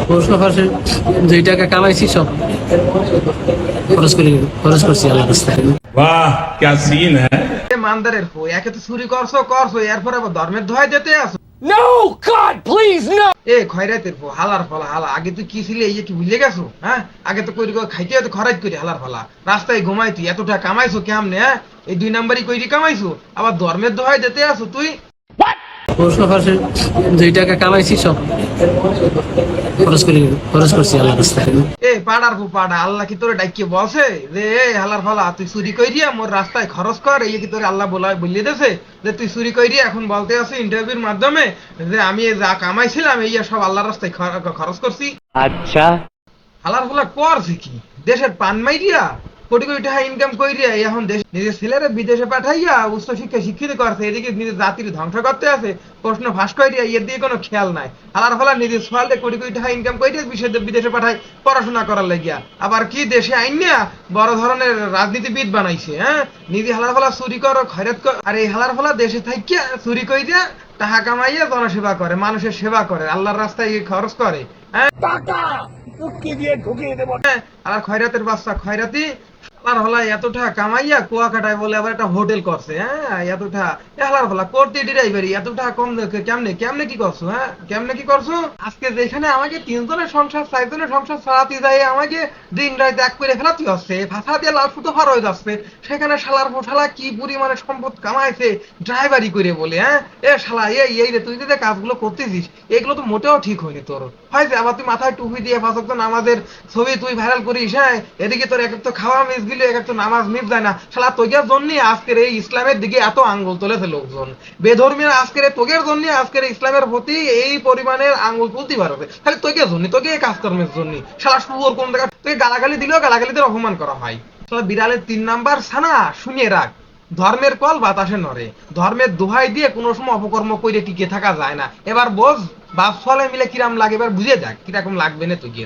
প্রশ্ন ফাঁসে যেই টাকা কামাইছি সব খরচ করছি আল্লাহ রাস্তায়। वाह क्या सीन है। মানদারের ফো একে তো চুরি করছো এরপর আবার ধর্মের দোহাই দিতে আসো। No, God, please, no! এ খয়রাতের ফো হালার ফলা হালা আগে তুই কি ছিলে এই যে কি ভুলে গেছো? হ্যাঁ আগে তো করি খাইতে হতো খরচ করি হালার ফলা রাস্তায় ঘুমাই তুই এত টাকা কামাইছো কেমনে? হ্যাঁ এই 2 নাম্বারই কইরি কামাইছো আবার ধর্মের দোহাই দিতে আসো তুই। প্রশ্ন ফাঁসে যেই টাকা কামাইছি সব খরচ করছি আল্লাহ রাস্তায়। এ পাড়ার ফো পাড়া আল্লাহ কি তোরে ডাইকে বলছে যে এই হালার ফলা তুই চুরি কইরিয়া মোর রাস্তায় খরচ কর এই কি তোরে আল্লাহ বলিয়ে দেছে যে তুই চুরি কইরিয়া এখন বলতে আছিস ইন্টারভিউর মাধ্যমে যে আমি যা কামাইছিলাম এই সব আল্লাহর রাস্তায় খরচ করছি? আচ্ছা, হালার ফলা করছে কি দেশের পান মাইরিয়া কোটি কোটি টাকা ইনকাম কইরিয়া এখন দেশ নিজের ছেলেরা বিদেশে পাঠাইয়া উচ্চ শিক্ষা শিক্ষিত করছে এদিকে নিজের জাতির ধ্বংস করতে আছে প্রশ্ন ফাঁস কইরিয়া এর দিকে কোনো খেয়াল নাই। হালার ফলা নিজের সোয়ালে কোটি কোটি টাকা ইনকাম কইরিয়া বিদেশে পাঠায় পড়াশোনা করার লাগিয়া আবার কি দেশে আইনিয়া বড় ধরনের রাজনীতিবিদ বানাইছে। হ্যাঁ নিজে হালার ফলা চুরি করো খয়রাত কর আর এই হালার ফলা দেশে থাইকিয়া চুরি কইরিয়া টাকা কামাইয়া জনসেবা করে মানুষের সেবা করে আল্লাহর রাস্তায় খরচ করে। হ্যাঁ আর খয়রাতের বাচ্চা খয়রাতি হালার হলা এত টাকা কামাইয়া কুয়াকাটায় বলে আবার একটা হোটেল করছে। হ্যাঁ এত টাকা হালার হলা করতে ড্রাইভারি এত টাকা কম কেমনে কি করছো? হ্যাঁ কেমনে কি করছো? আজকে যেখানে আমাকে 3 জনের সংসার 4 জনের সংসার চালাতে যায় আমাকে দিন রাত এক করে ফেলাতে হচ্ছে ভাষা দিয়ে লাল ফুটো ফার হয়ে যাচ্ছে সেখানে শালার ফোশালা কি পরিমাণে সম্পদ কামাইছে ড্রাইভারি করে বলে। হ্যাঁ এ শালা এই রে তুই যে কাজগুলো করতেছিস এগুলো তো মোটেও ঠিক হয়নি তোর হয়েছে আবার তুই মাথায় টুপি দিয়ে ফাঁসক নামাজের ছবি তুই ভাইরাল করিস। হ্যাঁ এদিকে তোর এক তো খাওয়া মিস গিলে এক তো নামাজ মিস যায় না শালা তোগের জন্য আজকের এই ইসলামের দিকে এত আঙ্গুল তুলেছে লোকজন বেধর্মীয় আজকের তোগের জন্য আজকের ইসলামের প্রতি এই পরিমাণের আঙ্গুল তুলতে পারবে খালি তোগের জন্য তোকে এই কাজকর্মের জন্য শালা শুয়োর কোন জায়গা তুই গালাগালি দিলেও গালাগালিদের অপমান করা হয়। শালা বিড়ালের 3 নাম্বার ছানা শুনিয়ে রাখ ধর্মের কল বাতাসে নড়ে ধর্মের দোহাই দিয়ে কোনো সময় অপকর্ম করে টিকে থাকা যায় না। এবার বোঝ বাপ ফলে মিলে কিরাম লাগে এবার বুঝে দেখ কিরকম লাগবে না তোকে।